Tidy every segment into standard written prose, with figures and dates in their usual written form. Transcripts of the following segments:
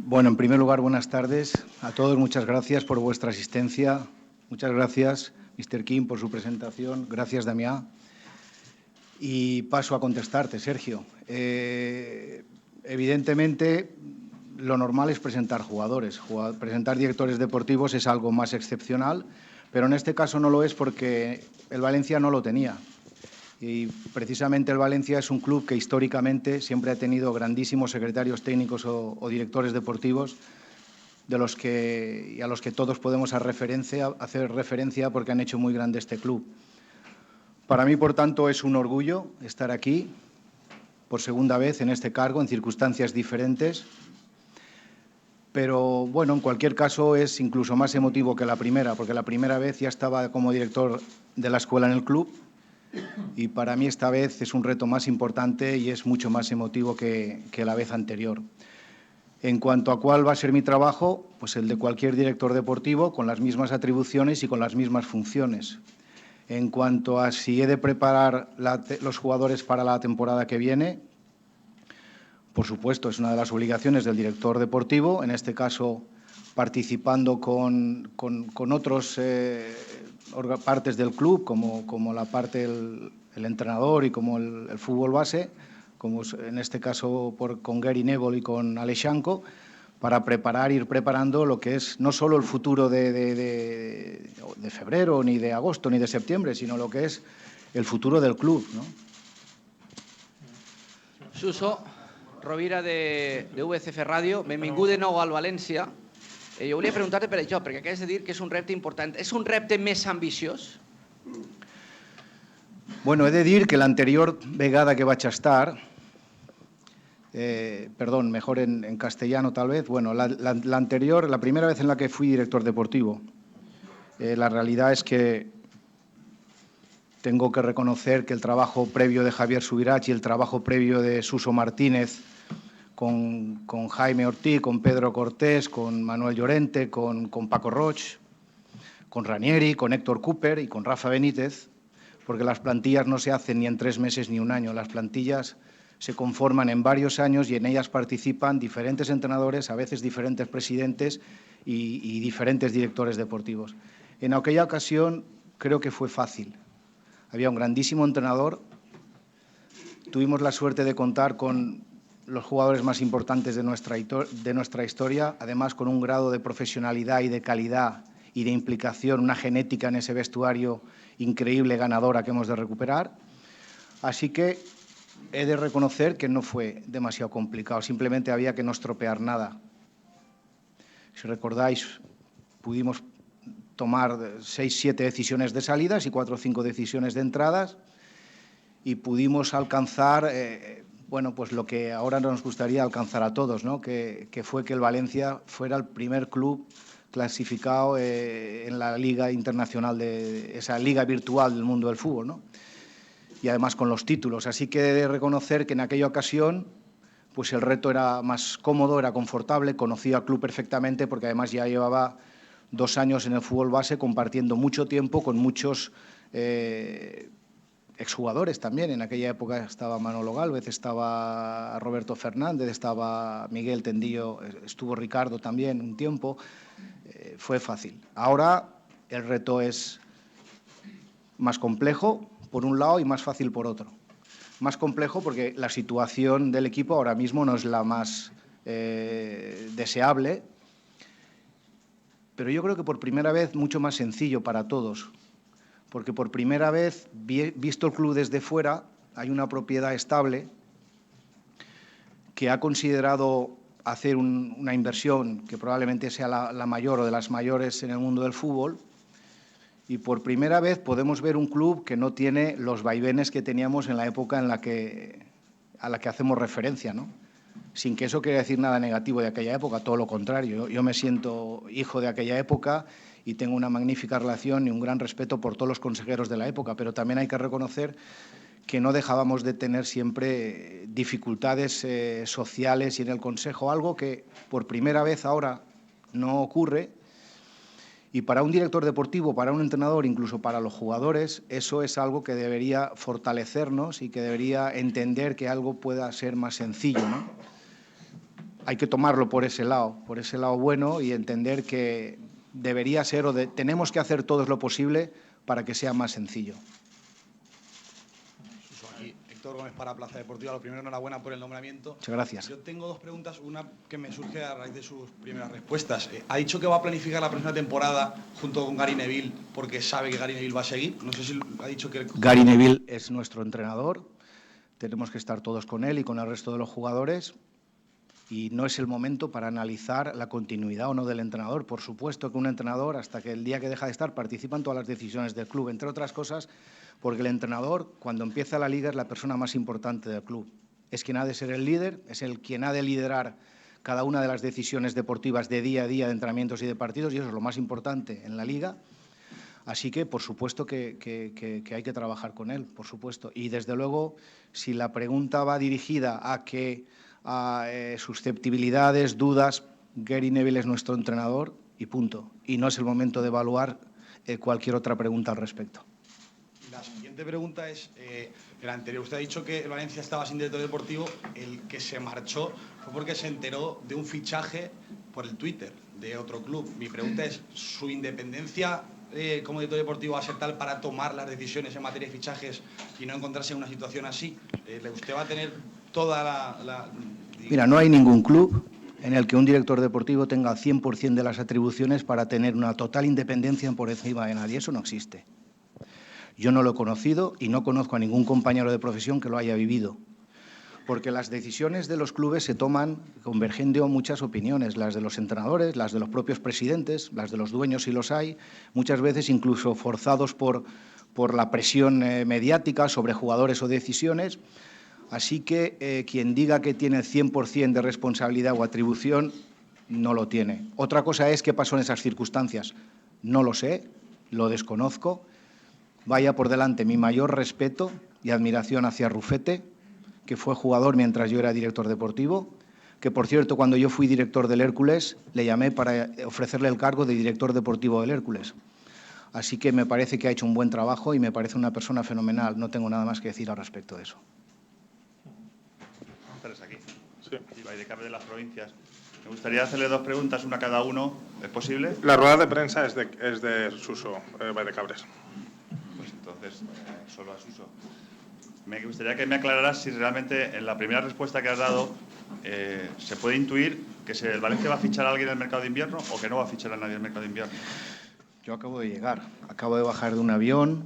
Bueno, en primer lugar, buenas tardes a todos. Muchas gracias por vuestra asistencia. Muchas gracias, Mr. Kim, por su presentación. Gracias, Damián. Y paso a contestarte, Sergio. Evidentemente, lo normal es presentar jugadores. Presentar directores deportivos es algo más excepcional, pero en este caso no lo es porque el Valencia no lo tenía. Y precisamente el Valencia es un club que históricamente siempre ha tenido grandísimos secretarios técnicos o directores deportivos a los que todos podemos hacer referencia porque han hecho muy grande este club. Para mí, por tanto, es un orgullo estar aquí por segunda vez en este cargo, en circunstancias diferentes. Pero, bueno, en cualquier caso es incluso más emotivo que la primera, porque la primera vez ya estaba como director de la escuela en el club. Y para mí esta vez es un reto más importante y es mucho más emotivo que la vez anterior. En cuanto a cuál va a ser mi trabajo, pues el de cualquier director deportivo, con las mismas atribuciones y con las mismas funciones. En cuanto a si he de preparar los jugadores para la temporada que viene, por supuesto, es una de las obligaciones del director deportivo, en este caso participando con otros partes del club, como la parte del entrenador y como el fútbol base, como en este caso con Gary Neville y con Alexanco, para ir preparando lo que es no solo el futuro de febrero, ni de agosto, ni de septiembre, sino lo que es el futuro del club, ¿no? Suso, Rovira de VCF Ràdio, benvingut de nou al València. Jo volia preguntar-te per això, perquè acabes de dir que és un repte important. És un repte més ambiciós? Bueno, he de dir que l'anterior vegada que vaig estar, perdón, mejor en castellano tal vez, bueno, la primera vez en la que fui director deportivo, la realidad es que tengo que reconocer que el trabajo previo de Javier Subirach y el trabajo previo de Suso Martínez con Jaime Ortiz, con Pedro Cortés, con Manuel Llorente, con Paco Roig, con Ranieri, con Héctor Cooper y con Rafa Benítez, porque las plantillas no se hacen ni en 3 meses ni un año. Las plantillas se conforman en varios años y en ellas participan diferentes entrenadores, a veces diferentes presidentes y diferentes directores deportivos. En aquella ocasión creo que fue fácil. Había un grandísimo entrenador. Tuvimos la suerte de contar con los jugadores más importantes de nuestra historia, además con un grado de profesionalidad y de calidad y de implicación, una genética en ese vestuario increíble, ganadora, que hemos de recuperar. Así que he de reconocer que no fue demasiado complicado, simplemente había que no estropear nada. Si recordáis, pudimos tomar 6, 7 decisiones de salidas y 4 o 5 decisiones de entradas y pudimos alcanzar bueno, pues lo que ahora nos gustaría alcanzar a todos, ¿no? Que fue que el Valencia fuera el primer club clasificado en la Liga Internacional, esa liga virtual del mundo del fútbol, ¿no? Y además con los títulos. Así que he de reconocer que en aquella ocasión pues el reto era más cómodo, era confortable, conocía al club perfectamente porque además ya llevaba 2 años en el fútbol base compartiendo mucho tiempo con muchos exjugadores también. En aquella época estaba Manolo Gálvez, estaba Roberto Fernández, estaba Miguel Tendillo, estuvo Ricardo también un tiempo. Fue fácil. Ahora el reto es más complejo por un lado y más fácil por otro. Más complejo porque la situación del equipo ahora mismo no es la más deseable, pero yo creo que por primera vez mucho más sencillo para todos, porque por primera vez, visto el club desde fuera, hay una propiedad estable que ha considerado hacer una inversión que probablemente sea la mayor o de las mayores en el mundo del fútbol, y por primera vez podemos ver un club que no tiene los vaivenes que teníamos en la época a la que hacemos referencia, ¿no? Sin que eso quiera decir nada negativo de aquella época, todo lo contrario. Yo me siento hijo de aquella época y tengo una magnífica relación y un gran respeto por todos los consejeros de la época, pero también hay que reconocer que no dejábamos de tener siempre dificultades sociales y en el Consejo, algo que por primera vez ahora no ocurre. Y para un director deportivo, para un entrenador, incluso para los jugadores, eso es algo que debería fortalecernos y que debería entender que algo pueda ser más sencillo, ¿no? hay que tomarlo por ese lado bueno y entender que debería ser tenemos que hacer todo lo posible para que sea más sencillo. Aquí, Héctor Gómez para Plaza Deportiva. Lo primero, enhorabuena por el nombramiento. Muchas gracias. Yo tengo dos preguntas, una que me surge a raíz de sus primeras respuestas. Ha dicho que va a planificar la próxima temporada junto con Gary Neville porque sabe que Gary Neville va a seguir. No sé si ha dicho que... Gary Neville es nuestro entrenador. Tenemos que estar todos con él y con el resto de los jugadores. Y no es el momento para analizar la continuidad o no del entrenador. Por supuesto que un entrenador, hasta que el día que deja de estar, participa en todas las decisiones del club, entre otras cosas, porque el entrenador, cuando empieza la liga, es la persona más importante del club. Es quien ha de ser el líder, es quien ha de liderar cada una de las decisiones deportivas de día a día, de entrenamientos y de partidos, y eso es lo más importante en la liga. Así que, por supuesto, que hay que trabajar con él, por supuesto. Y, desde luego, si la pregunta va dirigida a susceptibilidades, dudas, Gary Neville es nuestro entrenador y punto. Y no es el momento de evaluar cualquier otra pregunta al respecto. La siguiente pregunta es, el anterior, usted ha dicho que el Valencia estaba sin director deportivo, el que se marchó fue porque se enteró de un fichaje por el Twitter de otro club. Mi pregunta es, ¿su independencia como director deportivo va a ser tal para tomar las decisiones en materia de fichajes y no encontrarse en una situación así? ¿Usted va a tener toda la... Mira, no hay ningún club en el que un director deportivo tenga el 100% de las atribuciones para tener una total independencia por encima de nadie. Eso no existe. Yo no lo he conocido y no conozco a ningún compañero de profesión que lo haya vivido. Porque las decisiones de los clubes se toman convergiendo muchas opiniones, las de los entrenadores, las de los propios presidentes, las de los dueños si los hay, muchas veces incluso forzados por la presión mediática sobre jugadores o decisiones. Así que quien diga que tiene el 100% de responsabilidad o atribución, no lo tiene. Otra cosa es qué pasó en esas circunstancias. No lo sé, lo desconozco. Vaya por delante mi mayor respeto y admiración hacia Rufete, que fue jugador mientras yo era director deportivo, que, por cierto, cuando yo fui director del Hércules, le llamé para ofrecerle el cargo de director deportivo del Hércules. Así que me parece que ha hecho un buen trabajo y me parece una persona fenomenal. No tengo nada más que decir al respecto de eso. Aquí. Sí. Y Valldecabre de las provincias. Me gustaría hacerle dos preguntas, una a cada uno. ¿Es posible? La rueda de prensa es de Suso, Valldecabres. Pues entonces, solo a Suso. Me gustaría que me aclararas si realmente en la primera respuesta que has dado se puede intuir que el Valencia va a fichar a alguien en el mercado de invierno o que no va a fichar a nadie en el mercado de invierno. Yo acabo de llegar, acabo de bajar de un avión.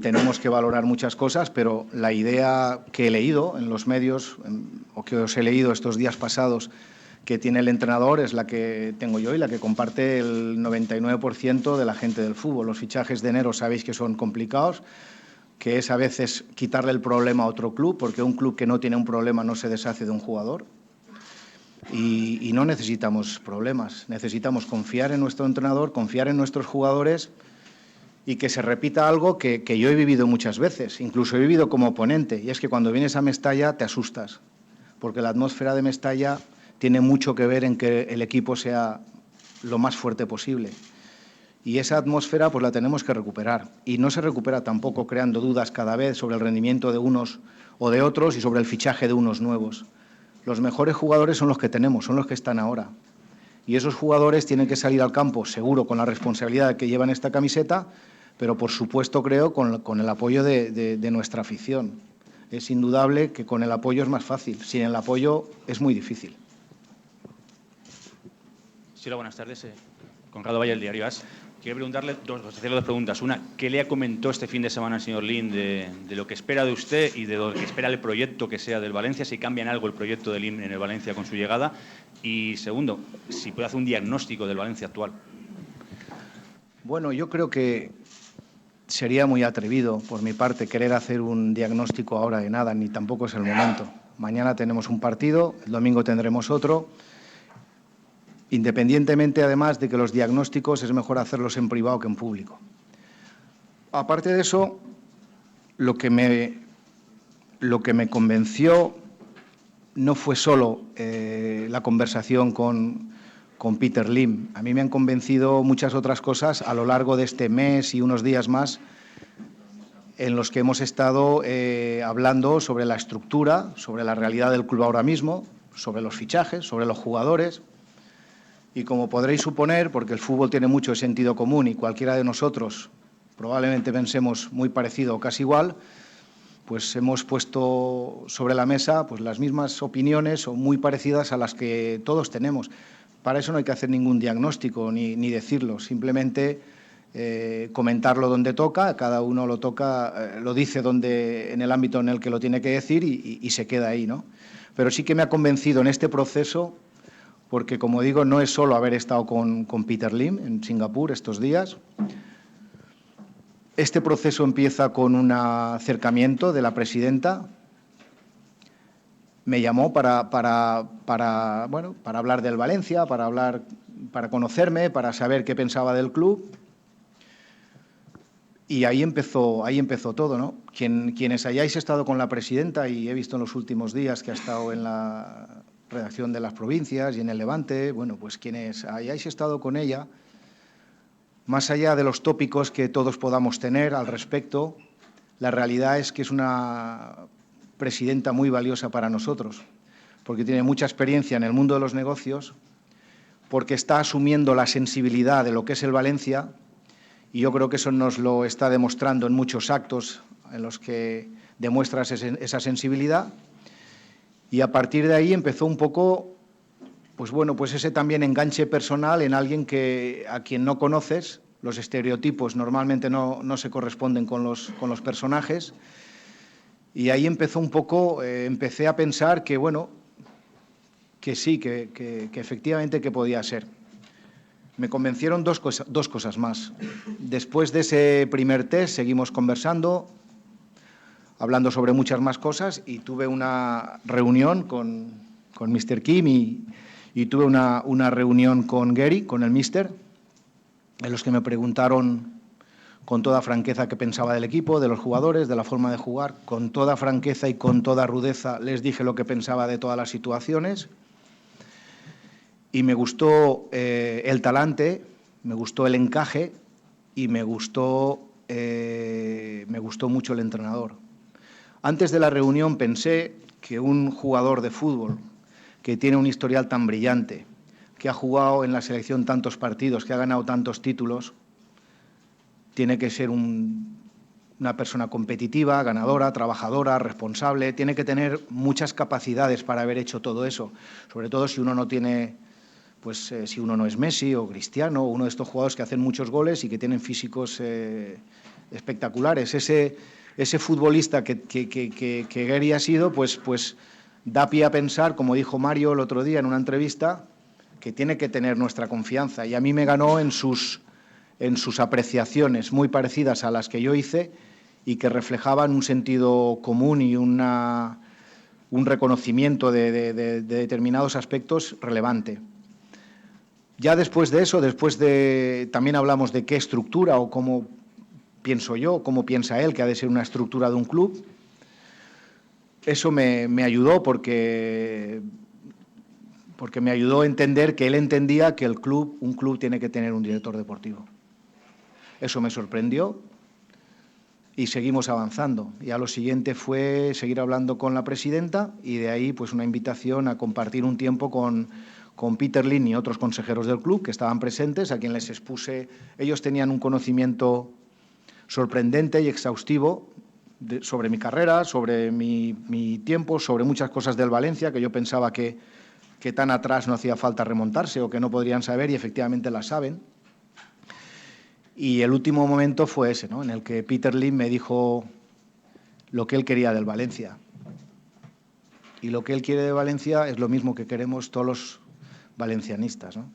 Tenemos que valorar muchas cosas, pero la idea que he leído en los medios o que os he leído estos días pasados que tiene el entrenador es la que tengo yo y la que comparte el 99% de la gente del fútbol. Los fichajes de enero sabéis que son complicados, que es a veces quitarle el problema a otro club, porque un club que no tiene un problema no se deshace de un jugador. Y no necesitamos problemas, necesitamos confiar en nuestro entrenador, confiar en nuestros jugadores y que se repita algo que yo he vivido muchas veces, incluso he vivido como oponente, y es que cuando vienes a Mestalla te asustas, porque la atmósfera de Mestalla tiene mucho que ver en que el equipo sea lo más fuerte posible. Y esa atmósfera pues la tenemos que recuperar. Y no se recupera tampoco creando dudas cada vez sobre el rendimiento de unos o de otros y sobre el fichaje de unos nuevos. Los mejores jugadores son los que tenemos, son los que están ahora. Y esos jugadores tienen que salir al campo, seguro, con la responsabilidad que llevan esta camiseta, pero por supuesto creo con el apoyo de nuestra afición. Es indudable que con el apoyo es más fácil, sin el apoyo es muy difícil. Sí, hola, buenas tardes. Conrado Valle, del diario AS. Quiero preguntarle hacerle dos preguntas. Una, ¿qué le comentó este fin de semana al señor Lim de lo que espera de usted y de lo que espera el proyecto que sea del Valencia? Si cambia en algo el proyecto de Lim en el Valencia con su llegada. Y segundo, si puede hacer un diagnóstico del Valencia actual. Bueno, yo creo que sería muy atrevido por mi parte querer hacer un diagnóstico ahora de nada, ni tampoco es el momento. Mañana tenemos un partido, el domingo tendremos otro. Independientemente, además, de que los diagnósticos es mejor hacerlos en privado que en público. Aparte de eso, lo que me convenció no fue solo la conversación con Peter Lim. A mí me han convencido muchas otras cosas a lo largo de este mes y unos días más en los que hemos estado hablando sobre la estructura, sobre la realidad del club ahora mismo, sobre los fichajes, sobre los jugadores. Y como podréis suponer, porque el fútbol tiene mucho sentido común y cualquiera de nosotros probablemente pensemos muy parecido o casi igual, pues hemos puesto sobre la mesa pues las mismas opiniones o muy parecidas a las que todos tenemos. Para eso no hay que hacer ningún diagnóstico ni decirlo, simplemente comentarlo donde toca, cada uno lo toca, lo dice en el ámbito en el que lo tiene que decir y se queda ahí, ¿no? Pero sí que me ha convencido en este proceso, porque, como digo, no es solo haber estado con Peter Lim en Singapur estos días. Este proceso empieza con un acercamiento de la presidenta. Me llamó para hablar del Valencia, para conocerme, para saber qué pensaba del club. Y ahí empezó todo, ¿no? Quienes hayáis estado con la presidenta, y he visto en los últimos días que ha estado en la redacción de Las Provincias y en el Levante, bueno, pues quienes hayáis estado con ella, más allá de los tópicos que todos podamos tener al respecto, la realidad es que es una presidenta muy valiosa para nosotros, porque tiene mucha experiencia en el mundo de los negocios, porque está asumiendo la sensibilidad de lo que es el Valencia, y yo creo que eso nos lo está demostrando en muchos actos en los que demuestra esa sensibilidad. Y a partir de ahí empezó un poco, pues bueno, pues ese también enganche personal en alguien a quien no conoces. Los estereotipos normalmente no se corresponden con los personajes. Y ahí empezó un poco, empecé a pensar que, bueno, que sí, que efectivamente que podía ser. Me convencieron dos cosas más. Después de ese primer test seguimos conversando, hablando sobre muchas más cosas, y tuve una reunión con Mr. Kim y tuve una reunión con Gary, con el Mister, en los que me preguntaron con toda franqueza qué pensaba del equipo, de los jugadores, de la forma de jugar. Con toda franqueza y con toda rudeza les dije lo que pensaba de todas las situaciones. Y me gustó el talante, me gustó el encaje y me gustó mucho el entrenador. Antes de la reunión pensé que un jugador de fútbol que tiene un historial tan brillante, que ha jugado en la selección tantos partidos, que ha ganado tantos títulos, tiene que ser una persona competitiva, ganadora, trabajadora, responsable, tiene que tener muchas capacidades para haber hecho todo eso, sobre todo si uno no tiene, pues si uno no es Messi o Cristiano, o uno de estos jugadores que hacen muchos goles y que tienen físicos espectaculares. Ese futbolista que Gary ha sido, pues da pie a pensar, como dijo Mario el otro día en una entrevista, que tiene que tener nuestra confianza. Y a mí me ganó en sus apreciaciones muy parecidas a las que yo hice y que reflejaban un sentido común y un reconocimiento de determinados aspectos relevante. Ya después de eso, también hablamos de qué estructura o cómo pienso yo, cómo piensa él que ha de ser una estructura de un club. Eso me ayudó porque me ayudó a entender que él entendía que un club tiene que tener un director deportivo. Eso me sorprendió y seguimos avanzando. Ya lo siguiente fue seguir hablando con la presidenta y de ahí pues una invitación a compartir un tiempo con Peter Lim y otros consejeros del club que estaban presentes, a quien les expuse. Ellos tenían un conocimiento sorprendente y exhaustivo sobre mi carrera, sobre mi tiempo, sobre muchas cosas del Valencia que yo pensaba que tan atrás no hacía falta remontarse o que no podrían saber, y efectivamente las saben. Y el último momento fue ese, ¿no?, en el que Peter Lim me dijo lo que él quería del Valencia. Y lo que él quiere de Valencia es lo mismo que queremos todos los valencianistas, ¿no?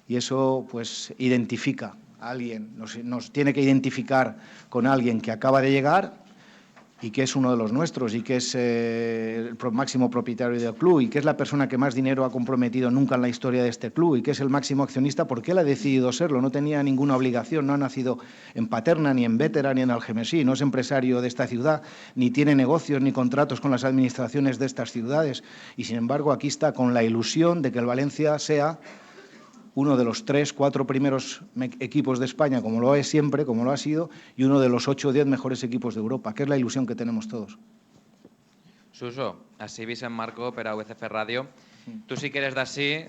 Y eso pues identifica a alguien, nos tiene que identificar con alguien que acaba de llegar y que es uno de los nuestros y que es el máximo propietario del club y que es la persona que más dinero ha comprometido nunca en la historia de este club y que es el máximo accionista porque él ha decidido serlo, no tenía ninguna obligación, no ha nacido en Paterna, ni en Bétera, ni en Algemesí, no es empresario de esta ciudad, ni tiene negocios ni contratos con las administraciones de estas ciudades y sin embargo aquí está con la ilusión de que el Valencia sea uno de los 3, 4 primeros equipos de España, como lo es siempre, como lo ha sido, y uno de los 8 o 10 mejores equipos de Europa, que es la ilusión que tenemos todos. Suso, així Vicent Marco per a UCF Ràdio. Tu sí que eres d'ací,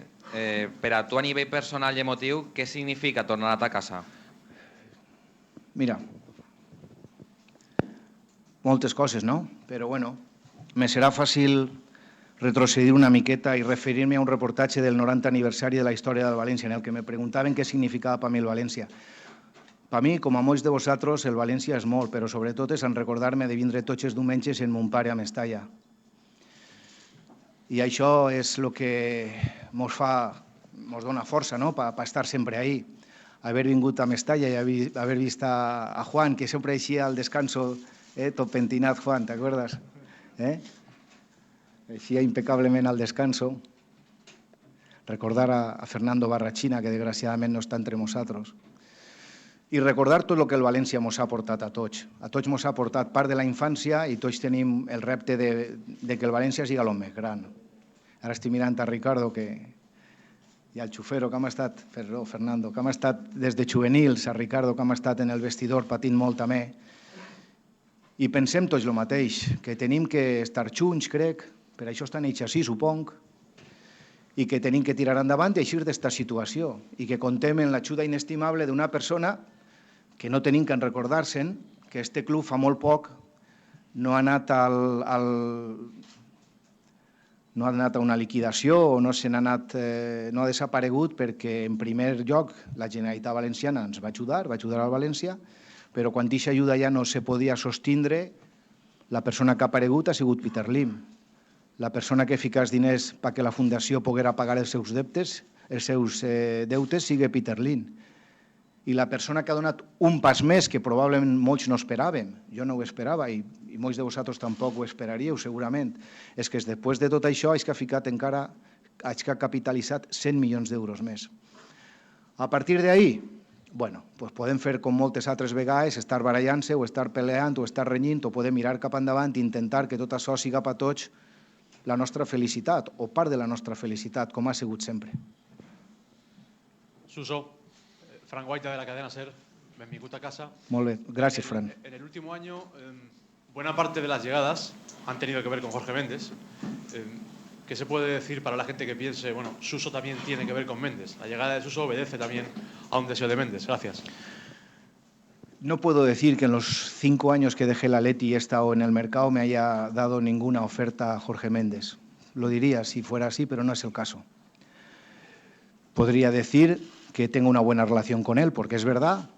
per a tu a nivell personal i emotiu, què significa tornar a ta casa? Mira, moltes coses, no? Però bueno, me serà fàcil retrocedir una miqueta i referir-me a un reportatge del 90 aniversari de la història del València, en el que me preguntaven què significava per mi el València. Per mi, com a molts de vosaltres, el València és molt, però sobretot és en recordar-me de vindre tots els diumenges en mon pare a Mestalla. I això és el que ens dona força, no?, per estar sempre ahí. Haver vingut a Mestalla i haver vist a Juan, que sempre eixia al descanso, tot pentinat, Juan, ¿te acuerdas? Eixia impecablement al descanso. Recordar a Fernando Barrachina, que desgraciadament no està entre nosaltres. I recordar tot el que el València ens ha portat a tots. A tots ens ha portat part de la infància i tots tenim el repte de que el València sigui el més gran. Ara estic mirant a Ricardo i al xufero, que hem estat, Fernando, que hem estat des de juvenils, a Ricardo, que hem estat en el vestidor patint molt també. I pensem tots el mateix, que tenim que estar junts, crec, per això estan ells així, supong, i que tenim que tirar endavant i eixir d'esta situació, i que contem amb l'ajuda inestimable d'una persona que no tenim que recordar-se'n, que este club fa molt poc no ha anat a una liquidació o no ha desaparegut perquè, en primer lloc, la Generalitat Valenciana ens va ajudar al València, però quan aquesta ajuda ja no se podia sostindre, la persona que ha aparegut ha sigut Peter Lim. La persona que fica els diners perquè la Fundació poguera pagar els seus deutes sigui Peter Lim. I la persona que ha donat un pas més, que probablement molts no esperàvem, jo no ho esperava i molts de vosaltres tampoc ho esperaríeu segurament, és que després de tot això haig que ha capitalitzat 100 milions d'euros més. A partir d'ahí, bueno, podem fer com moltes altres vegades, estar barallant-se o estar peleant o estar renyint, o podem mirar cap endavant i intentar que tot això siga per tots la nostra felicitat o part de la nostra felicitat, com ha sigut sempre. Suso, Fran Guaita de la cadena SER, benvingut a casa. Molt bé, gràcies, Fran. En el último año, buena parte de las llegadas han tenido que ver con Jorge Méndez. ¿Qué se puede decir para la gente que piense, bueno, Suso también tiene que ver con Méndez? La llegada de Suso obedece también a un deseo de Méndez. Gracias. No puedo decir que en los 5 años que dejé el Atleti y he estado en el mercado me haya dado ninguna oferta a Jorge Méndez. Lo diría si fuera así, pero no es el caso. Podría decir que tengo una buena relación con él, porque es verdad,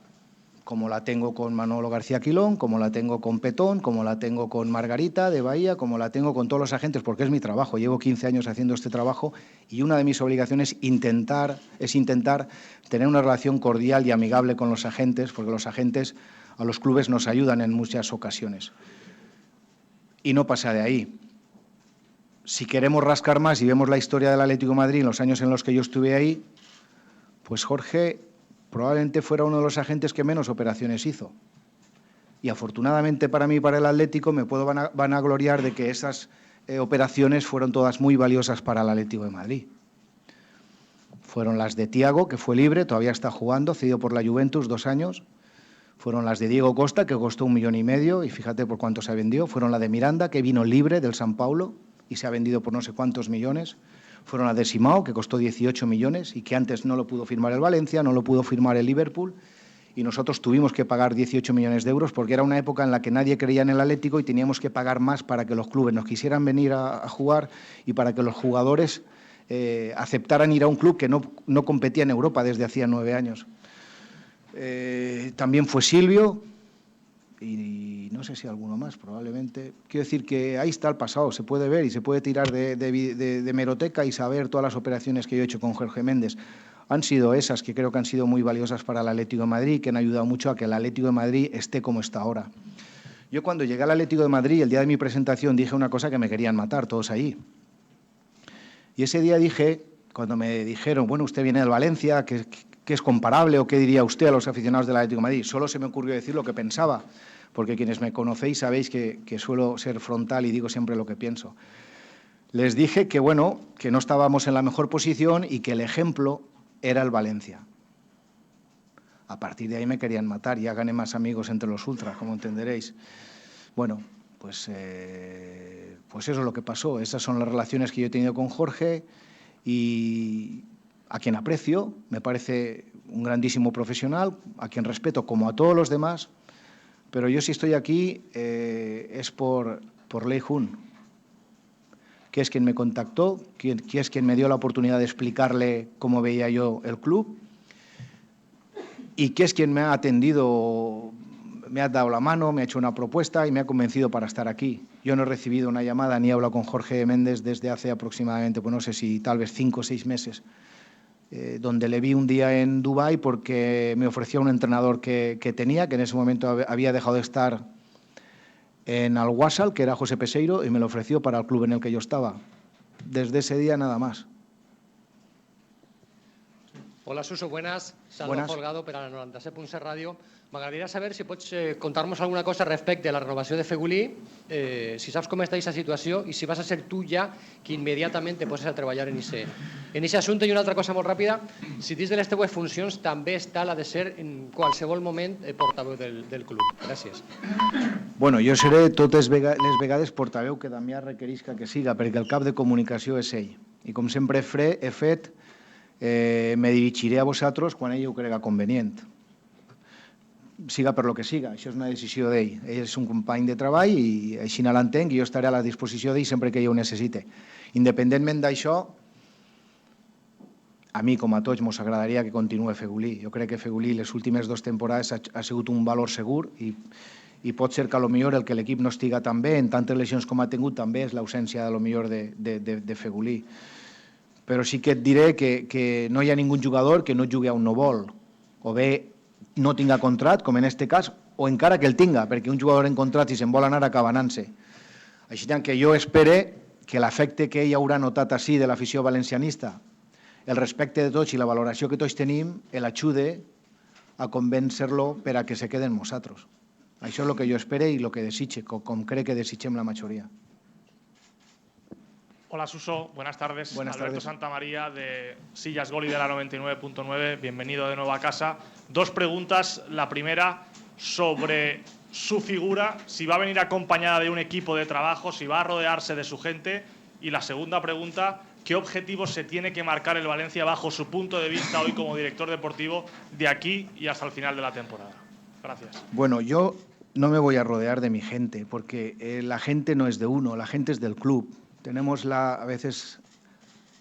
como la tengo con Manolo García Quilón, como la tengo con Petón, como la tengo con Margarita de Bahía, como la tengo con todos los agentes, porque es mi trabajo. Llevo 15 años haciendo este trabajo y una de mis obligaciones es intentar tener una relación cordial y amigable con los agentes, porque los agentes a los clubes nos ayudan en muchas ocasiones. Y no pasa de ahí. Si queremos rascar más y vemos la historia del Atlético de Madrid en los años en los que yo estuve ahí, pues Jorge probablemente fuera uno de los agentes que menos operaciones hizo. Y afortunadamente para mí y para el Atlético me puedo vanagloriar de que esas operaciones fueron todas muy valiosas para el Atlético de Madrid. Fueron las de Thiago, que fue libre, todavía está jugando, cedido por la Juventus 2 años. Fueron las de Diego Costa, que costó 1,5 millones, y fíjate por cuánto se vendió. Fueron las de Miranda, que vino libre del San Paulo y se ha vendido por no sé cuántos millones. Fueron las de Simao, que costó 18 millones y que antes no lo pudo firmar el Valencia, no lo pudo firmar el Liverpool, y nosotros tuvimos que pagar 18 millones de euros porque era una época en la que nadie creía en el Atlético y teníamos que pagar más para que los clubes nos quisieran venir a jugar y para que los jugadores aceptaran ir a un club que no competía en Europa desde hacía 9 años. También fue Silvio y no sé si alguno más, probablemente. Quiero decir que ahí está el pasado, se puede ver y se puede tirar de hemeroteca y saber todas las operaciones que yo he hecho con Jorge Méndez. Han sido esas que creo que han sido muy valiosas para el Atlético de Madrid y que han ayudado mucho a que el Atlético de Madrid esté como está ahora. Yo cuando llegué al Atlético de Madrid, el día de mi presentación, dije una cosa que me querían matar todos allí. Y ese día dije, cuando me dijeron, bueno, usted viene del Valencia, ¿qué es comparable o qué diría usted a los aficionados del Atlético de Madrid? Solo se me ocurrió decir lo que pensaba, porque quienes me conocéis sabéis que suelo ser frontal y digo siempre lo que pienso. Les dije que, bueno, que no estábamos en la mejor posición y que el ejemplo era el Valencia. A partir de ahí me querían matar, ya gané más amigos entre los ultras, como entenderéis. Bueno, pues eso es lo que pasó. Esas son las relaciones que yo he tenido con Jorge y a quien aprecio, me parece un grandísimo profesional, a quien respeto como a todos los demás, pero yo si estoy aquí es por Lei Jun, que es quien me contactó, que es quien me dio la oportunidad de explicarle cómo veía yo el club y que es quien me ha atendido, me ha dado la mano, me ha hecho una propuesta y me ha convencido para estar aquí. Yo no he recibido una llamada ni he hablado con Jorge Méndez desde hace aproximadamente, pues no sé si tal vez 5 o 6 meses, donde le vi un día en Dubái porque me ofreció un entrenador que tenía, que en ese momento había dejado de estar en Al-Wassal, que era José Peseiro, y me lo ofreció para el club en el que yo estaba. Desde ese día nada más. Hola, Suso, buenas. Salvo Buenas. Folgado per a la 97.7 Ràdio. M'agradaria saber si pots contar-nos alguna cosa respecte a la renovació de Fegulí, si saps com està aquesta situació i si vas a ser tu ja qui immediatament te poses a treballar en aquest assumpte. I una altra cosa molt ràpida, si dins de les teves funcions també està la de ser en qualsevol moment portaveu del club. Gràcies. Bueno, jo seré totes les vegades portaveu que Damià requerisca que siga, perquè el cap de comunicació és ell. I com sempre he fet, me dirigiré a vosaltres quan ell ho crega convenient. Siga per lo que siga, això és una decisió d'ell. Ell és un company de treball i així l'entenc i jo estaré a la disposició d'ell sempre que ell ho necessite. Independentment d'això, a mi com a tots ens agradaria que continuï Fegulí. Jo crec que Fegulí les últimes 2 temporades ha sigut un valor segur i pot ser que potser el que l'equip no estiga tan bé en tantes lesions com ha tingut també és l'ausència de Fegulí. Però sí que et diré que no hi ha ningú jugador que no jugui a un no vol, o bé no tinga contrat, com en aquest cas, o encara que el tinga, perquè un jugador en contrat, si se'n vol anar, acaba anant-se. Així que jo espere que l'efecte que ell haurà notat així de l'afició valencianista, el respecte de tots i la valoració que tots tenim, l'ajude a convèncer-lo per a que se queden amb nosaltres. Això és el que jo espere i el que desitge, com crec que desitgem la majoria. Hola Suso, buenas tardes. Buenas Alberto tardes. Santamaría de Sillas Goli de la 99.9, bienvenido de nuevo a casa. 2 preguntas, la primera sobre su figura, si va a venir acompañada de un equipo de trabajo, si va a rodearse de su gente, y la segunda pregunta, ¿qué objetivos se tiene que marcar el Valencia bajo su punto de vista hoy como director deportivo de aquí y hasta el final de la temporada? Gracias. Bueno, yo no me voy a rodear de mi gente, porque la gente no es de uno, la gente es del club. Tenemos a veces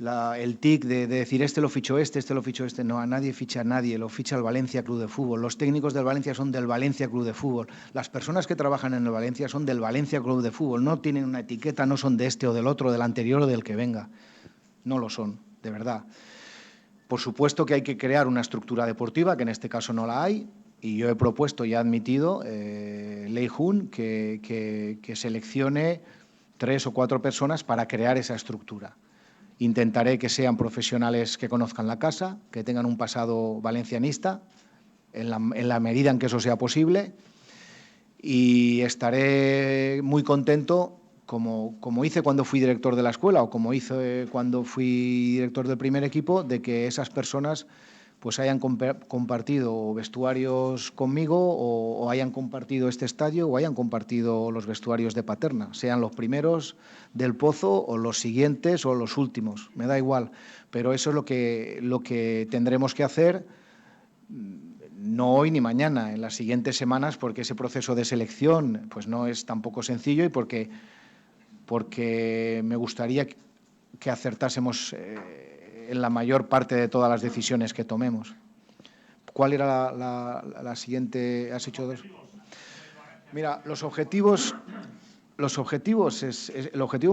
el tic de decir este lo fichó este lo fichó este. No, a nadie ficha a nadie, lo ficha el Valencia Club de Fútbol. Los técnicos del Valencia son del Valencia Club de Fútbol. Las personas que trabajan en el Valencia son del Valencia Club de Fútbol. No tienen una etiqueta, no son de este o del otro, del anterior o del que venga. No lo son, de verdad. Por supuesto que hay que crear una estructura deportiva, que en este caso no la hay, y yo he propuesto y he admitido, Lei Jun, que seleccione 3 o 4 personas para crear esa estructura. Intentaré que sean profesionales que conozcan la casa, que tengan un pasado valencianista, en la medida en que eso sea posible, y estaré muy contento, como hice cuando fui director de la escuela o como hice cuando fui director del primer equipo, de que esas personas pues hayan compartido vestuarios conmigo o hayan compartido este estadio o hayan compartido los vestuarios de Paterna, sean los primeros del Pozo o los siguientes o los últimos, me da igual, pero eso es lo que tendremos que hacer, no hoy ni mañana, en las siguientes semanas, porque ese proceso de selección pues no es tampoco sencillo y porque me gustaría que acertásemos en la mayor parte de todas las decisiones que tomemos. ¿Cuál era la siguiente? ¿Has hecho 2? Mira, el objetivo es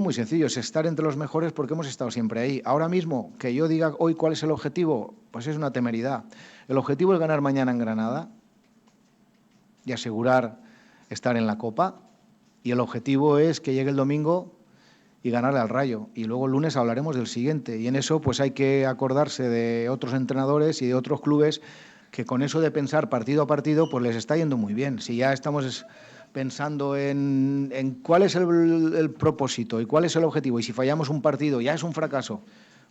muy sencillo, es estar entre los mejores porque hemos estado siempre ahí. Ahora mismo, que yo diga hoy cuál es el objetivo, pues es una temeridad. El objetivo es ganar mañana en Granada y asegurar estar en la Copa. Y el objetivo es que llegue el domingo y ganarle al Rayo. Y luego el lunes hablaremos del siguiente. Y en eso pues hay que acordarse de otros entrenadores y de otros clubes que con eso de pensar partido a partido pues les está yendo muy bien. Si ya estamos pensando en cuál es el propósito y cuál es el objetivo y si fallamos un partido ya es un fracaso,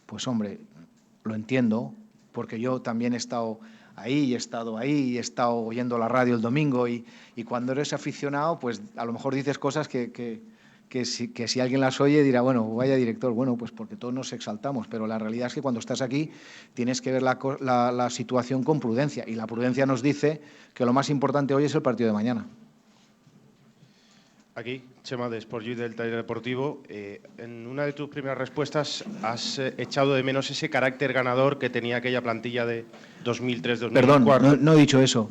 pues hombre, lo entiendo, porque yo también he estado ahí, y he estado ahí, y he estado oyendo la radio el domingo, y cuando eres aficionado, pues a lo mejor dices cosas que si alguien las oye dirá, bueno, vaya director, bueno, pues porque todos nos exaltamos, pero la realidad es que cuando estás aquí tienes que ver la situación con prudencia, y la prudencia nos dice que lo más importante hoy es el partido de mañana. Aquí, Chema de SportU del Taller Deportivo. En una de tus primeras respuestas has echado de menos ese carácter ganador que tenía aquella plantilla de 2003-2004. Perdón, no he dicho eso.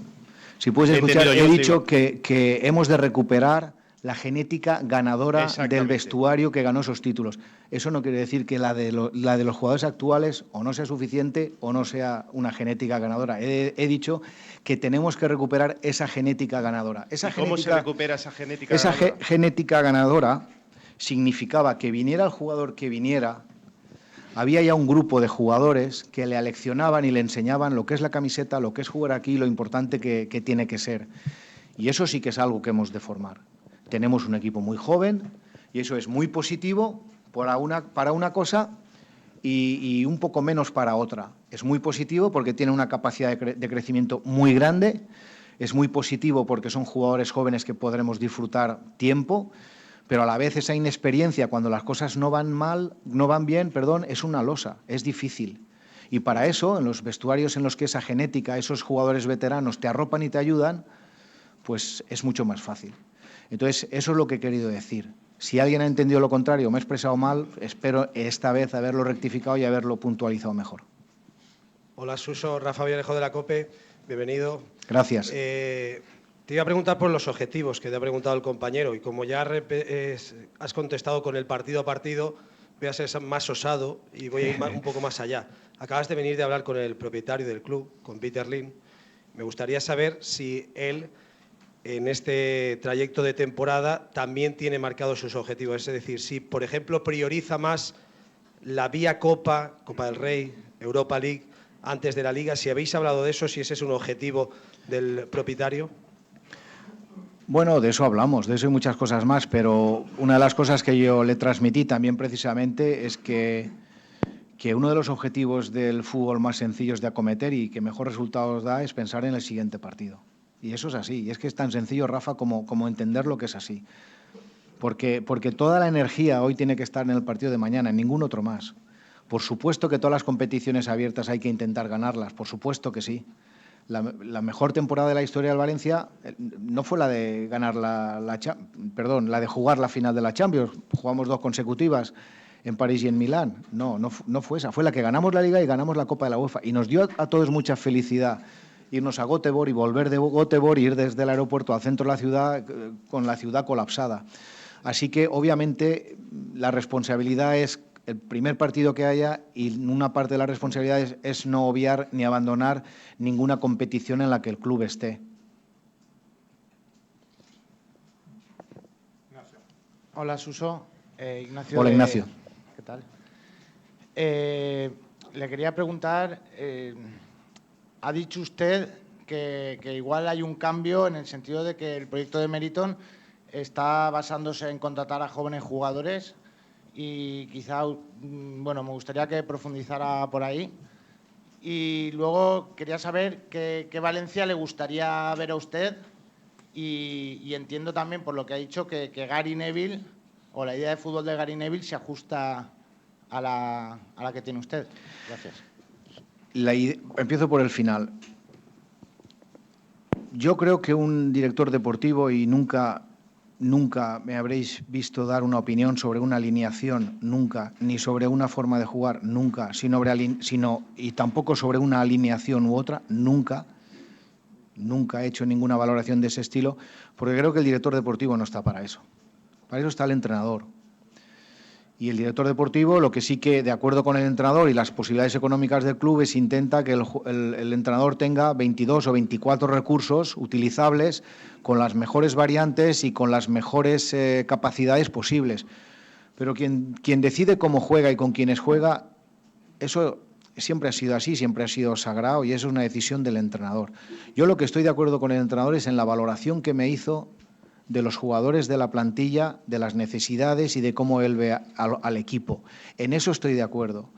Si puedes escuchar, he dicho que hemos de recuperar la genética ganadora del vestuario que ganó esos títulos. Eso no quiere decir que la de los jugadores actuales o no sea suficiente o no sea una genética ganadora. He dicho que tenemos que recuperar esa genética ganadora. ¿Cómo se recupera esa genética ganadora? Esa genética ganadora significaba que viniera el jugador que viniera, había ya un grupo de jugadores que le aleccionaban y le enseñaban lo que es la camiseta, lo que es jugar aquí, lo importante que tiene que ser. Y eso sí que es algo que hemos de formar. Tenemos un equipo muy joven y eso es muy positivo para una cosa y un poco menos para otra. Es muy positivo porque tiene una capacidad de crecimiento muy grande, es muy positivo porque son jugadores jóvenes que podremos disfrutar tiempo, pero a la vez esa inexperiencia cuando las cosas no van bien, es una losa, es difícil. Y para eso, en los vestuarios en los que esa genética, esos jugadores veteranos te arropan y te ayudan, pues es mucho más fácil. Entonces, eso es lo que he querido decir. Si alguien ha entendido lo contrario o me he expresado mal, espero esta vez haberlo rectificado y haberlo puntualizado mejor. Hola, Suso. Rafa Villarejo de la COPE. Bienvenido. Gracias. Te iba a preguntar por los objetivos que te ha preguntado el compañero y como ya has contestado con el partido a partido, voy a ser más osado y voy a ir un poco más allá. Acabas de venir de hablar con el propietario del club, con Peter Lim. Me gustaría saber si él, en este trayecto de temporada, también tiene marcados sus objetivos. Es decir, si, por ejemplo, prioriza más la vía Copa del Rey, Europa League, antes de la Liga, si habéis hablado de eso, si ese es un objetivo del propietario. Bueno, de eso hablamos, de eso y muchas cosas más, pero una de las cosas que yo le transmití también precisamente es que uno de los objetivos del fútbol más sencillos de acometer y que mejor resultados da es pensar en el siguiente partido. Y eso es así, y es que es tan sencillo, Rafa, como entender lo que es así. Porque toda la energía hoy tiene que estar en el partido de mañana, en ningún otro más. Por supuesto que todas las competiciones abiertas hay que intentar ganarlas, por supuesto que sí. La mejor temporada de la historia del Valencia no fue la de ganar la de jugar la final de la Champions. Jugamos 2 consecutivas en París y en Milán. No fue esa, fue la que ganamos la Liga y ganamos la Copa de la UEFA. Y nos dio a todos mucha felicidad irnos a Göteborg y volver de Göteborg y ir desde el aeropuerto al centro de la ciudad con la ciudad colapsada. Así que, obviamente, la responsabilidad es el primer partido que haya y una parte de la responsabilidad es no obviar ni abandonar ninguna competición en la que el club esté. Ignacio. Hola, Suso. Ignacio. Hola, Ignacio. ¿Qué tal? Le quería preguntar, ha dicho usted que igual hay un cambio en el sentido de que el proyecto de Meriton está basándose en contratar a jóvenes jugadores y quizá, bueno, me gustaría que profundizara por ahí. Y luego quería saber qué Valencia le gustaría ver a usted y entiendo también por lo que ha dicho que Gary Neville o la idea de fútbol de Gary Neville se ajusta a la que tiene usted. Gracias. Empiezo por el final. Yo creo que un director deportivo, y nunca me habréis visto dar una opinión sobre una alineación, nunca, ni sobre una forma de jugar, nunca, y tampoco sobre una alineación u otra, nunca he hecho ninguna valoración de ese estilo, porque creo que el director deportivo no está para eso. Para eso está el entrenador. Y el director deportivo, lo que sí que, de acuerdo con el entrenador y las posibilidades económicas del club, es intenta que el entrenador tenga 22 o 24 recursos utilizables con las mejores variantes y con las mejores capacidades posibles. Pero quien decide cómo juega y con quiénes juega, eso siempre ha sido así, siempre ha sido sagrado y eso es una decisión del entrenador. Yo lo que estoy de acuerdo con el entrenador es en la valoración que me hizo de los jugadores de la plantilla, de las necesidades y de cómo él ve al equipo. En eso estoy de acuerdo.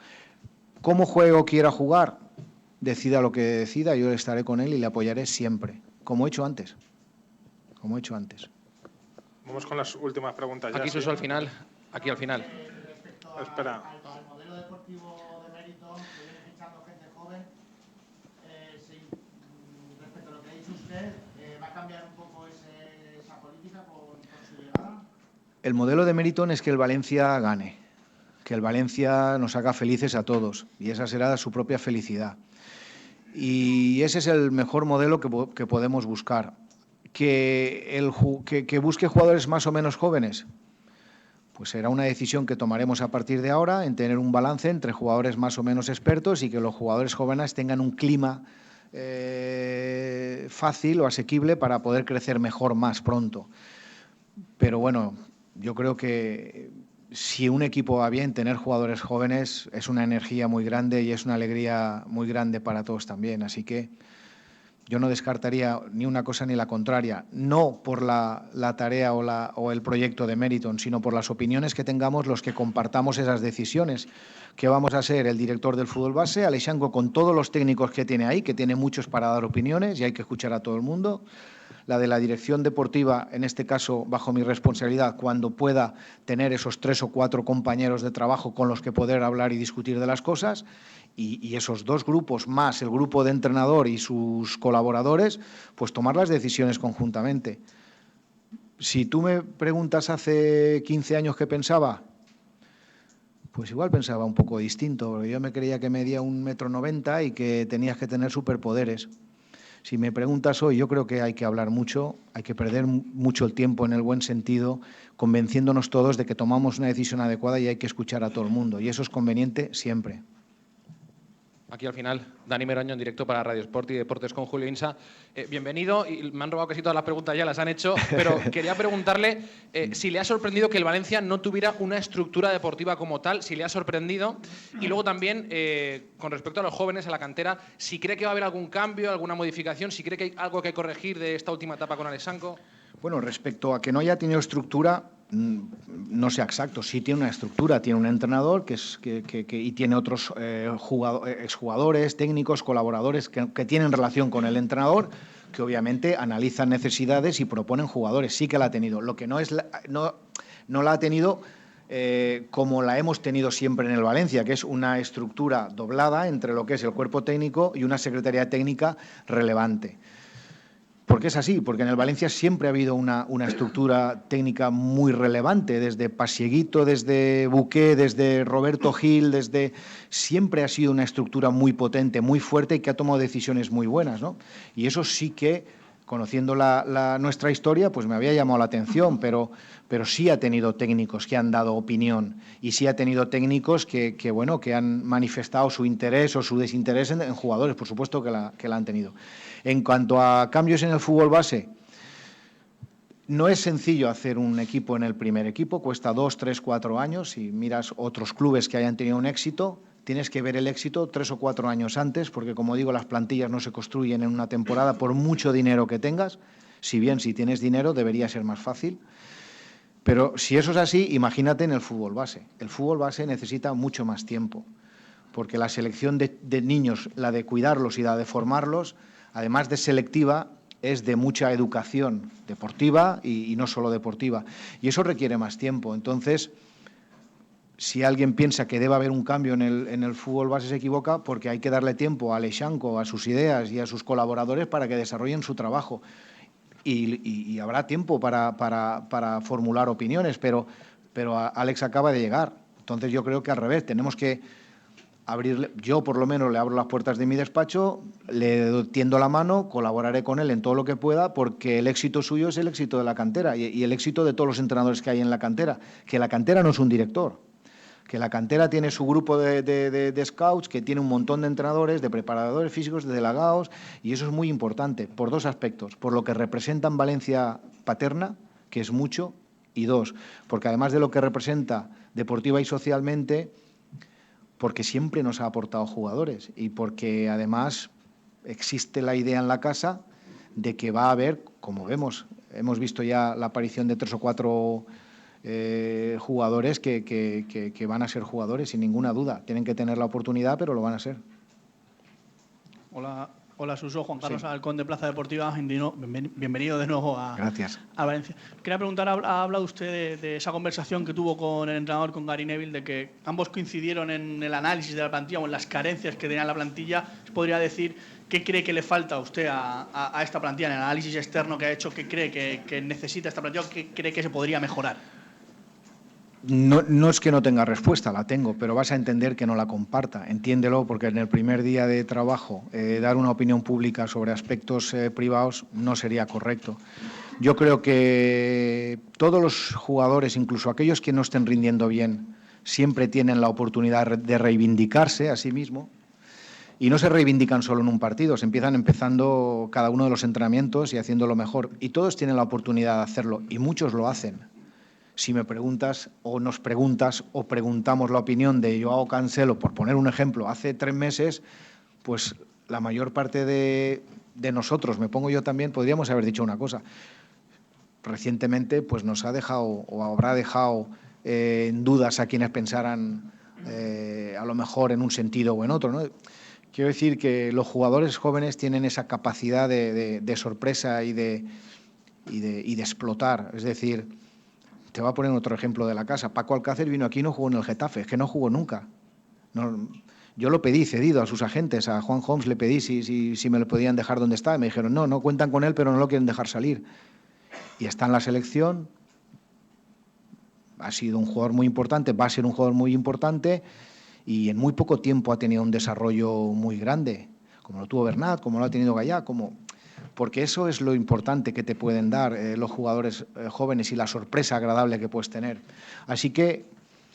¿Cómo juego quiera jugar? decida lo que decida, yo estaré con él y le apoyaré siempre, como he hecho antes. Como he hecho antes. Vamos con las últimas preguntas ya. Aquí ¿sí? Suso al final. Aquí al final. Espera. Al modelo deportivo de Meriton, que viene fichando gente joven, respecto a lo que ha dicho usted, ¿va a cambiar un poco esa política con su llegada? El modelo de Meriton es que el Valencia gane, que el Valencia nos haga felices a todos, y esa será su propia felicidad. Y ese es el mejor modelo que podemos buscar. Que busque jugadores más o menos jóvenes, pues será una decisión que tomaremos a partir de ahora, en tener un balance entre jugadores más o menos expertos y que los jugadores jóvenes tengan un clima fácil o asequible para poder crecer mejor más pronto. Pero bueno, yo creo que si un equipo va bien, tener jugadores jóvenes es una energía muy grande y es una alegría muy grande para todos también. Así que yo no descartaría ni una cosa ni la contraria, no por la tarea o el proyecto de Meriton, sino por las opiniones que tengamos los que compartamos esas decisiones. Que vamos a ser el director del fútbol base, Aleixandre, con todos los técnicos que tiene ahí, que tiene muchos para dar opiniones y hay que escuchar a todo el mundo. La de la dirección deportiva, en este caso bajo mi responsabilidad, cuando pueda tener esos 3 o 4 compañeros de trabajo con los que poder hablar y discutir de las cosas, y esos 2 grupos más el grupo de entrenador y sus colaboradores, pues tomar las decisiones conjuntamente. Si tú me preguntas hace 15 años qué pensaba, pues igual pensaba un poco distinto. Yo me creía que medía 1,90 m y que tenías que tener superpoderes. Si me preguntas hoy, yo creo que hay que hablar mucho, hay que perder mucho el tiempo en el buen sentido, convenciéndonos todos de que tomamos una decisión adecuada y hay que escuchar a todo el mundo. Y eso es conveniente siempre. Aquí al final, Dani Meroño en directo para Radio Sport y Deportes con Julio Insa. Bienvenido, y me han robado casi todas las preguntas, ya las han hecho, pero quería preguntarle si le ha sorprendido que el Valencia no tuviera una estructura deportiva como tal, si le ha sorprendido, y luego también, con respecto a los jóvenes, a la cantera, si cree que va a haber algún cambio, alguna modificación, si cree que hay algo que corregir de esta última etapa con Aleixandre. Bueno, respecto a que no haya tenido estructura, no sé exacto, sí tiene una estructura, tiene un entrenador y tiene otros exjugadores, técnicos, colaboradores que tienen relación con el entrenador, que obviamente analizan necesidades y proponen jugadores. Sí que la ha tenido. Lo que no la ha tenido como la hemos tenido siempre en el Valencia, que es una estructura doblada entre lo que es el cuerpo técnico y una secretaría técnica relevante. Porque es así, porque en el Valencia siempre ha habido una estructura técnica muy relevante, desde Pasieguito, desde Buqué, desde Roberto Gil, siempre ha sido una estructura muy potente, muy fuerte y que ha tomado decisiones muy buenas, ¿no? Y eso sí que, conociendo nuestra historia, pues me había llamado la atención, pero sí ha tenido técnicos que han dado opinión y sí ha tenido técnicos que han manifestado su interés o su desinterés en jugadores, por supuesto que la han tenido. En cuanto a cambios en el fútbol base, no es sencillo hacer un equipo en el primer equipo, cuesta 2, 3, 4 años. Si miras otros clubes que hayan tenido un éxito, tienes que ver el éxito 3 o 4 años antes, porque como digo, las plantillas no se construyen en una temporada por mucho dinero que tengas. Si bien si tienes dinero debería ser más fácil. Pero si eso es así, imagínate en el fútbol base. El fútbol base necesita mucho más tiempo, porque la selección de niños, la de cuidarlos y la de formarlos, además de selectiva, es de mucha educación deportiva y no solo deportiva. Y eso requiere más tiempo. Entonces, si alguien piensa que debe haber un cambio en el fútbol base, se equivoca, porque hay que darle tiempo a Aleixandre, a sus ideas y a sus colaboradores para que desarrollen su trabajo. Y habrá tiempo para formular opiniones, pero Alex acaba de llegar. Entonces yo creo que al revés, tenemos que abrirle, yo por lo menos le abro las puertas de mi despacho, le tiendo la mano, colaboraré con él en todo lo que pueda, porque el éxito suyo es el éxito de la cantera y el éxito de todos los entrenadores que hay en la cantera, que la cantera no es un director, que la cantera tiene su grupo de scouts, que tiene un montón de entrenadores, de preparadores físicos, de delegados, y eso es muy importante, por 2 aspectos, por lo que representa en Valencia Paterna, que es mucho, y 2, porque además de lo que representa deportiva y socialmente, porque siempre nos ha aportado jugadores y porque además existe la idea en la casa de que va a haber, como hemos visto ya la aparición de 3 o 4 jugadores que van a ser jugadores sin ninguna duda. Tienen que tener la oportunidad, pero lo van a ser. Hola Suso, Juan Carlos Alcón de Plaza Deportiva, bienvenido de nuevo a Valencia. Quería preguntar, ha hablado usted de esa conversación que tuvo con el entrenador, con Gary Neville, de que ambos coincidieron en el análisis de la plantilla o en las carencias que tenía la plantilla. ¿Podría decir qué cree que le falta a usted a esta plantilla en el análisis externo que ha hecho? ¿Qué cree que necesita esta plantilla o qué cree que se podría mejorar? No es que no tenga respuesta, la tengo, pero vas a entender que no la comparta. Entiéndelo, porque en el primer día de trabajo dar una opinión pública sobre aspectos privados no sería correcto. Yo creo que todos los jugadores, incluso aquellos que no estén rindiendo bien, siempre tienen la oportunidad de reivindicarse a sí mismo. Y no se reivindican solo en un partido, se empiezan empezando cada uno de los entrenamientos y haciéndolo mejor. Y todos tienen la oportunidad de hacerlo, y muchos lo hacen. Si me preguntas o nos preguntas o preguntamos la opinión de Joao Cancelo, por poner un ejemplo, hace 3 meses, pues la mayor parte de nosotros, me pongo yo también, podríamos haber dicho una cosa. Recientemente pues nos ha dejado o habrá dejado en dudas a quienes pensaran a lo mejor en un sentido o en otro, ¿no? Quiero decir que los jugadores jóvenes tienen esa capacidad de sorpresa y de explotar, es decir... Te voy a poner otro ejemplo de la casa. Paco Alcácer vino aquí y no jugó en el Getafe, es que no jugó nunca. No, yo lo pedí cedido a sus agentes, a Juan Homs le pedí si me lo podían dejar donde está. Y me dijeron, no cuentan con él, pero no lo quieren dejar salir. Y está en la selección, ha sido un jugador muy importante, va a ser un jugador muy importante y en muy poco tiempo ha tenido un desarrollo muy grande, como lo tuvo Bernat, como lo ha tenido Gallá, porque eso es lo importante que te pueden dar los jugadores jóvenes y la sorpresa agradable que puedes tener. Así que,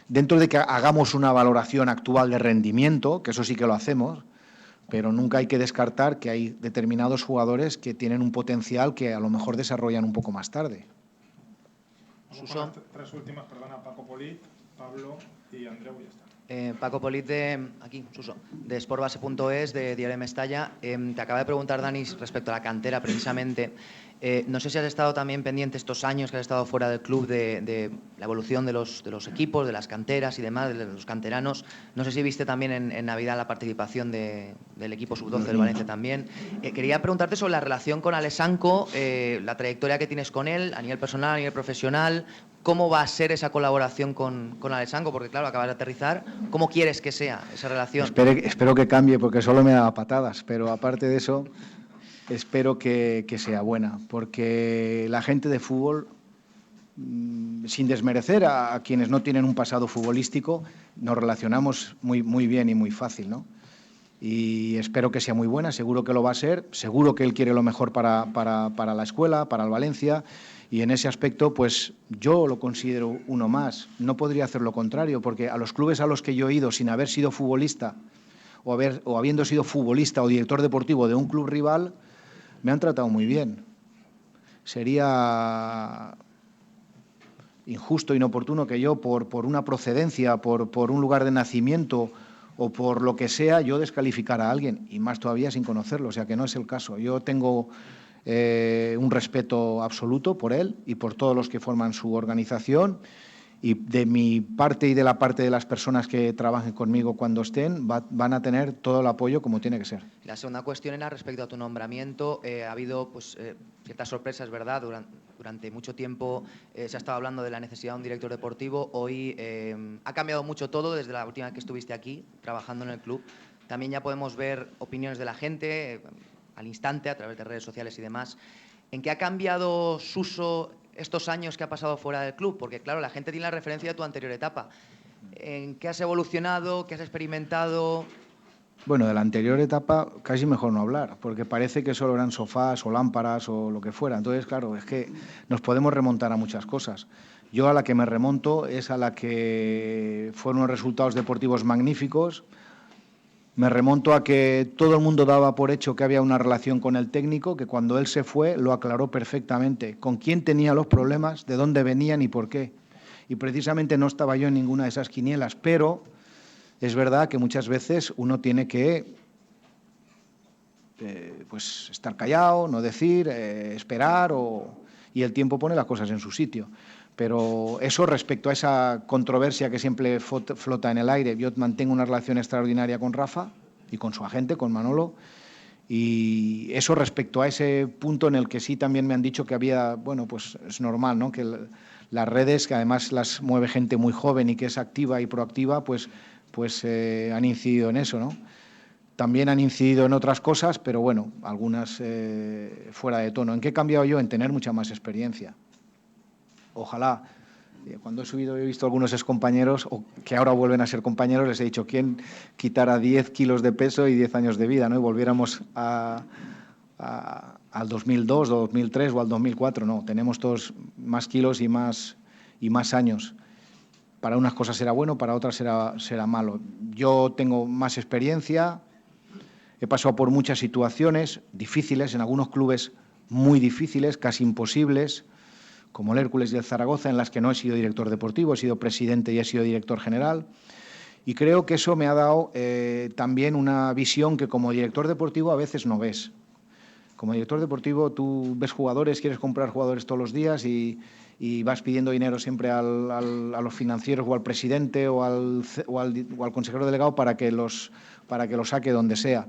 dentro de que hagamos una valoración actual de rendimiento, que eso sí que lo hacemos, pero nunca hay que descartar que hay determinados jugadores que tienen un potencial que a lo mejor desarrollan un poco más tarde. Suso. 3 últimas, perdona, Paco Polit, Pablo y Andreu, y ya está. Paco Polit de sportbase.es, de Diario de Mestalla. Te acaba de preguntar, Dani, respecto a la cantera, precisamente. No sé si has estado también pendiente estos años que has estado fuera del club de la evolución de los equipos, de las canteras y demás, de los canteranos. No sé si viste también en Navidad la participación del equipo sub-12 del Valencia también. Quería preguntarte sobre la relación con Alessanco, la trayectoria que tienes con él, a nivel personal, a nivel profesional. ¿Cómo va a ser esa colaboración con Alessanco? Porque, claro, acabas de aterrizar. ¿Cómo quieres que sea esa relación? Espero que cambie, porque solo me da patadas, pero aparte de eso, espero que sea buena, porque la gente de fútbol, sin desmerecer a quienes no tienen un pasado futbolístico, nos relacionamos muy bien y muy fácil, ¿no? Y espero que sea muy buena, seguro que lo va a ser, seguro que él quiere lo mejor para la escuela, para el Valencia. Y en ese aspecto, pues yo lo considero uno más. No podría hacer lo contrario, porque a los clubes a los que yo he ido sin haber sido futbolista o habiendo sido futbolista o director deportivo de un club rival, me han tratado muy bien. Sería injusto, inoportuno que yo, por una procedencia, por un lugar de nacimiento o por lo que sea, yo descalificara a alguien, y más todavía sin conocerlo, o sea que no es el caso. Yo tengo un respeto absoluto por él y por todos los que forman su organización, y de mi parte y de la parte de las personas que trabajen conmigo cuando estén van a tener todo el apoyo como tiene que ser. La segunda cuestión era respecto a tu nombramiento. Ha habido ciertas sorpresas, ¿verdad? Durante mucho tiempo se ha estado hablando de la necesidad de un director deportivo. Hoy ha cambiado mucho todo desde la última vez que estuviste aquí trabajando en el club. También ya podemos ver opiniones de la gente al instante a través de redes sociales y demás. ¿En qué ha cambiado Suso estos años que ha pasado fuera del club? Porque, claro, la gente tiene la referencia de tu anterior etapa. ¿En qué has evolucionado? ¿Qué has experimentado? Bueno, de la anterior etapa casi mejor no hablar, porque parece que solo eran sofás o lámparas o lo que fuera. Entonces, claro, es que nos podemos remontar a muchas cosas. Yo a la que me remonto es a la que fueron unos resultados deportivos magníficos. Me remonto a que todo el mundo daba por hecho que había una relación con el técnico, que cuando él se fue lo aclaró perfectamente, con quién tenía los problemas, de dónde venían y por qué. Y precisamente no estaba yo en ninguna de esas quinielas, pero es verdad que muchas veces uno tiene que pues estar callado, no decir, esperar, y el tiempo pone las cosas en su sitio. Pero eso, respecto a esa controversia que siempre flota en el aire, yo mantengo una relación extraordinaria con Rafa y con su agente, con Manolo, Y eso respecto a ese punto en el que sí también me han dicho que había, bueno, pues es normal, ¿no? Que las redes, que además las mueve gente muy joven y que es activa y proactiva, pues han incidido en eso, ¿no? También han incidido en otras cosas, pero bueno, algunas fuera de tono. ¿En qué he cambiado yo? En tener mucha más experiencia. Ojalá. Cuando he subido he visto a algunos excompañeros, o que ahora vuelven a ser compañeros, les he dicho, ¿quién quitara 10 kilos de peso y 10 años de vida, ¿no? Y volviéramos al 2002, o 2003 o al 2004. No, tenemos todos más kilos y más años. Para unas cosas será bueno, para otras será malo. Yo tengo más experiencia, he pasado por muchas situaciones difíciles, en algunos clubes muy difíciles, casi imposibles, como el Hércules y el Zaragoza, en las que no he sido director deportivo, he sido presidente y he sido director general. Y creo que eso me ha dado también una visión que como director deportivo a veces no ves. Como director deportivo tú ves jugadores, quieres comprar jugadores todos los días y vas pidiendo dinero siempre a los financieros o al presidente o al consejero delegado para que lo saque donde sea.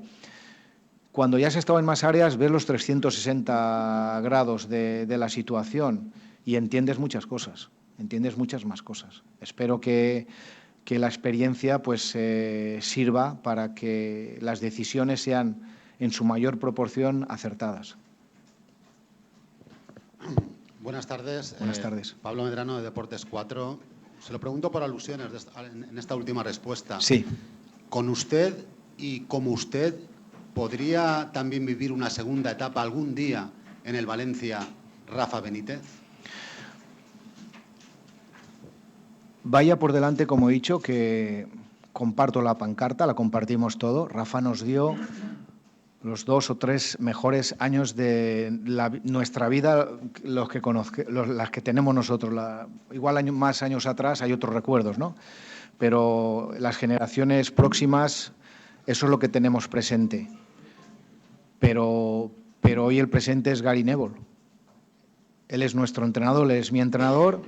Cuando ya has estado en más áreas ves los 360 grados de la situación y entiendes muchas cosas, entiendes muchas más cosas. Espero que la experiencia pues sirva para que las decisiones sean en su mayor proporción acertadas. Buenas tardes. Buenas tardes. Pablo Medrano, de Deportes 4. Se lo pregunto por alusiones en esta última respuesta. Sí. ¿Con usted y como usted podría también vivir una segunda etapa algún día en el Valencia Rafa Benítez? Vaya por delante, como he dicho, que comparto la pancarta, la compartimos todo. Rafa nos dio los 2 o 3 mejores años de nuestra vida, las que tenemos nosotros. Igual más años atrás hay otros recuerdos, ¿no? Pero las generaciones próximas, eso es lo que tenemos presente. Pero hoy el presente es Gary Neville. Él es nuestro entrenador, él es mi entrenador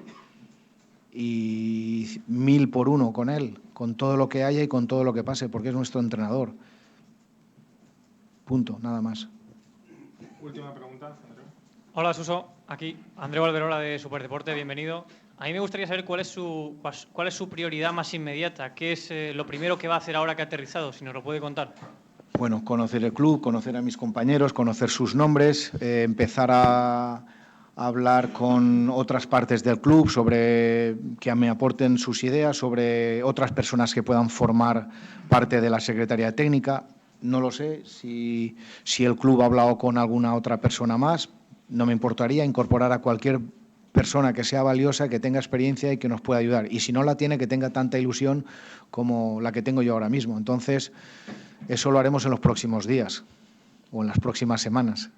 y 1000 por 1 con él, con todo lo que haya y con todo lo que pase, porque es nuestro entrenador. Punto, nada más. Última pregunta, Andreu. Hola, Suso. Aquí, Andreu Alberola de Superdeporte, bienvenido. A mí me gustaría saber cuál es su prioridad más inmediata, qué es lo primero que va a hacer ahora que ha aterrizado, si nos lo puede contar. Bueno, conocer el club, conocer a mis compañeros, conocer sus nombres, empezar a hablar con otras partes del club sobre que me aporten sus ideas, sobre otras personas que puedan formar parte de la Secretaría Técnica. No lo sé, si el club ha hablado con alguna otra persona más, no me importaría incorporar a cualquier persona que sea valiosa, que tenga experiencia y que nos pueda ayudar. Y si no la tiene, que tenga tanta ilusión como la que tengo yo ahora mismo. Entonces, eso lo haremos en los próximos días o en las próximas semanas.